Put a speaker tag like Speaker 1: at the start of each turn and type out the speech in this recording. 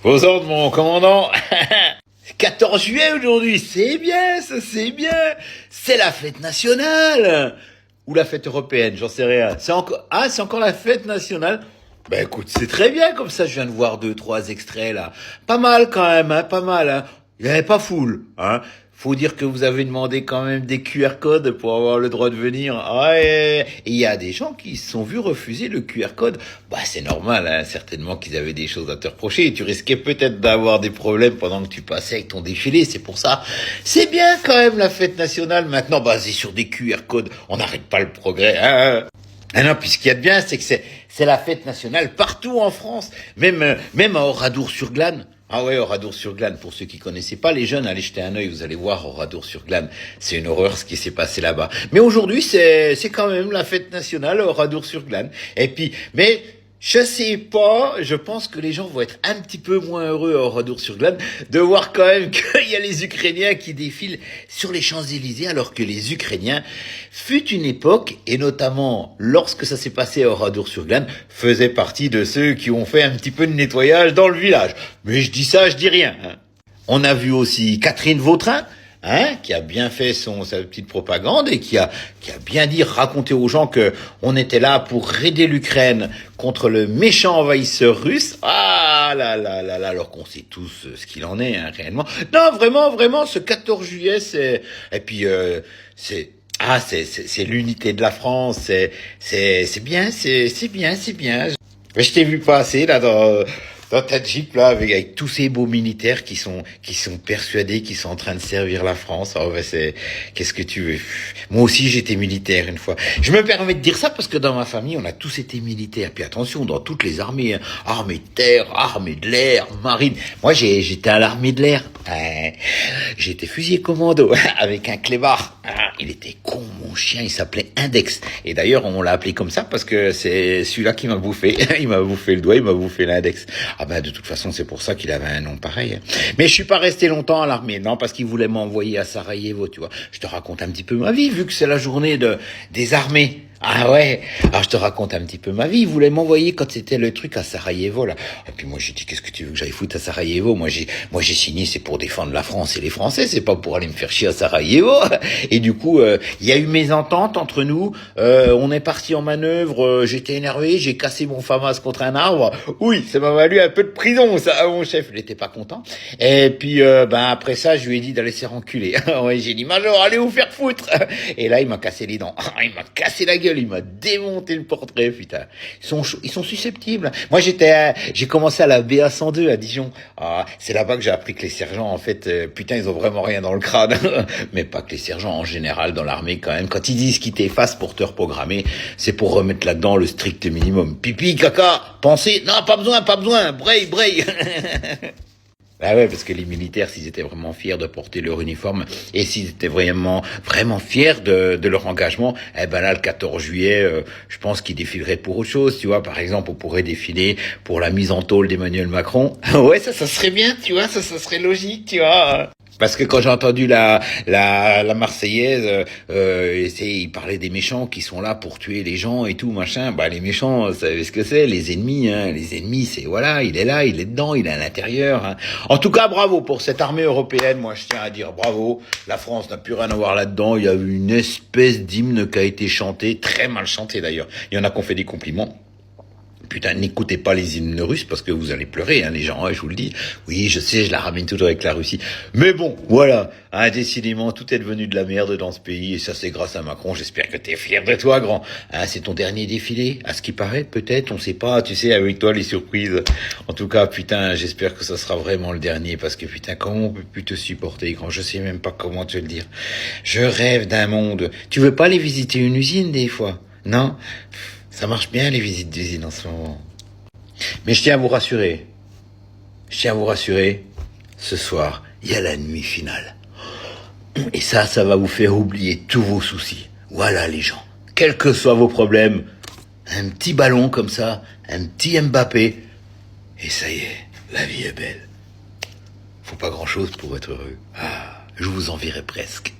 Speaker 1: Vos ordres, mon commandant. 14 juillet aujourd'hui, c'est bien, ça c'est bien. C'est la fête nationale. Ou la fête européenne, j'en sais rien. C'est encore la fête nationale. Ben écoute, c'est très bien comme ça, je viens de voir 2, 3 extraits là. Pas mal quand même, hein, pas mal. Hein. Il n'y avait pas foule. Hein. Faut dire que vous avez demandé quand même des QR codes pour avoir le droit de venir. Ouais. Et il y a des gens qui se sont vus refuser le QR code. Bah c'est normal, hein, certainement qu'ils avaient des choses à te reprocher. Et tu risquais peut-être d'avoir des problèmes pendant que tu passais avec ton défilé. C'est pour ça. C'est bien quand même la fête nationale maintenant basée sur des QR codes. On n'arrête pas le progrès. Hein. Ah non, puis ce qu'il y a de bien, c'est que c'est la fête nationale partout en France, même à Oradour-sur-Glane. Ah ouais, Oradour-sur-Glane, pour ceux qui connaissaient pas, les jeunes, allez jeter un œil, vous allez voir Oradour-sur-Glane. C'est une horreur ce qui s'est passé là-bas. Mais aujourd'hui, c'est quand même la fête nationale à Oradour-sur-Glane. Et puis, mais je sais pas, je pense que les gens vont être un petit peu moins heureux à Oradour-sur-Glane de voir quand même qu'il y a les Ukrainiens qui défilent sur les Champs-Élysées alors que les Ukrainiens, fut une époque, et notamment lorsque ça s'est passé à Oradour-sur-Glane, faisaient partie de ceux qui ont fait un petit peu de nettoyage dans le village. Mais je dis ça, je dis rien. Hein. On a vu aussi Catherine Vautrin, hein, qui a bien fait sa petite propagande et qui a bien dit, raconter aux gens que on était là pour aider l'Ukraine contre le méchant envahisseur russe. Ah là là là là, alors qu'on sait tous ce qu'il en est, hein, réellement. Non, vraiment, ce 14 juillet, et puis, c'est l'unité de la France, c'est bien. Je t'ai vu passer, là, dans ta Jeep là avec tous ces beaux militaires qui sont persuadés qu'ils sont en train de servir la France. Oh ben qu'est-ce que tu veux. Moi aussi j'étais militaire une fois. Je me permets de dire ça parce que dans ma famille on a tous été militaires. Puis attention, dans toutes les armées, hein. Armée de terre, armée de l'air, marine. Moi j'étais à l'armée de l'air. J'ai été fusilier commando avec un clébard. Il était con mon chien, il s'appelait Index. Et d'ailleurs on l'a appelé comme ça parce que c'est celui-là qui m'a bouffé. Il m'a bouffé le doigt, il m'a bouffé l'index. Ah ben de toute façon c'est pour ça qu'il avait un nom pareil. Mais je suis pas resté longtemps à l'armée, non, parce qu'il voulait m'envoyer à Sarajevo, tu vois. Je te raconte un petit peu ma vie, vu que c'est la journée des armées. Ah ouais, alors je te raconte un petit peu ma vie. Il voulait m'envoyer quand c'était le truc à Sarajevo là. Et puis moi j'ai dit qu'est-ce que tu veux que j'aille foutre à Sarajevo? Moi j'ai signé, c'est pour défendre la France et les Français, c'est pas pour aller me faire chier à Sarajevo. Et du coup il y a eu mésentente entre nous. On est parti en manœuvre. J'étais énervé, j'ai cassé mon FAMAS contre un arbre. Oui, ça m'a valu un peu de prison. Ça, mon chef, il était pas content. Et puis après ça, je lui ai dit d'aller se faire enculer. Ouais, j'ai dit Major, allez vous faire foutre. Et là il m'a cassé les dents. Il m'a cassé la gueule. Il m'a démonté le portrait, putain. Ils sont susceptibles. Moi, j'ai commencé à la BA 102 à Dijon. Ah, c'est là-bas que j'ai appris que les sergents, en fait, putain, ils ont vraiment rien dans le crâne. Mais pas que les sergents, en général, dans l'armée, quand même. Quand ils disent qu'ils t'effacent pour te reprogrammer, c'est pour remettre là-dedans le strict minimum. Pipi, caca, pensez, non, pas besoin, braille. Ah ouais, parce que les militaires, s'ils étaient vraiment fiers de porter leur uniforme et s'ils étaient vraiment fiers de leur engagement, eh ben là, le 14 juillet, je pense qu'ils défileraient pour autre chose, tu vois. Par exemple, on pourrait défiler pour la mise en tôle d'Emmanuel Macron. Ouais, ça serait bien, tu vois, ça serait logique, tu vois. Parce que quand j'ai entendu la Marseillaise, il parlait des méchants qui sont là pour tuer les gens et tout, machin. Bah, les méchants, vous savez ce que c'est, les ennemis, hein. Les ennemis, c'est, voilà, il est là, il est dedans, il est à l'intérieur, hein. En tout cas, bravo pour cette armée européenne. Moi, je tiens à dire bravo. La France n'a plus rien à voir là-dedans. Il y a eu une espèce d'hymne qui a été chanté, très mal chanté d'ailleurs. Il y en a qui ont fait des compliments. Putain, n'écoutez pas les hymnes russes parce que vous allez pleurer, hein, les gens, hein, je vous le dis. Oui, je sais, je la ramène toujours avec la Russie. Mais bon, voilà, hein, décidément, tout est devenu de la merde dans ce pays et ça, c'est grâce à Macron. J'espère que t'es fier de toi, grand. Hein, c'est ton dernier défilé, à ce qui paraît, peut-être, on sait pas, tu sais, avec toi, les surprises. En tout cas, putain, j'espère que ça sera vraiment le dernier parce que, putain, comment on peut plus te supporter, grand? Je sais même pas comment te le dire. Je rêve d'un monde. Tu veux pas aller visiter une usine, des fois? Non? Ça marche bien les visites d'usine en ce moment. Mais je tiens à vous rassurer. Ce soir, il y a la nuit finale. Et ça va vous faire oublier tous vos soucis. Voilà les gens. Quels que soient vos problèmes, un petit ballon comme ça, un petit Mbappé, et ça y est, la vie est belle. Faut pas grand chose pour être heureux. Ah, je vous envierais presque.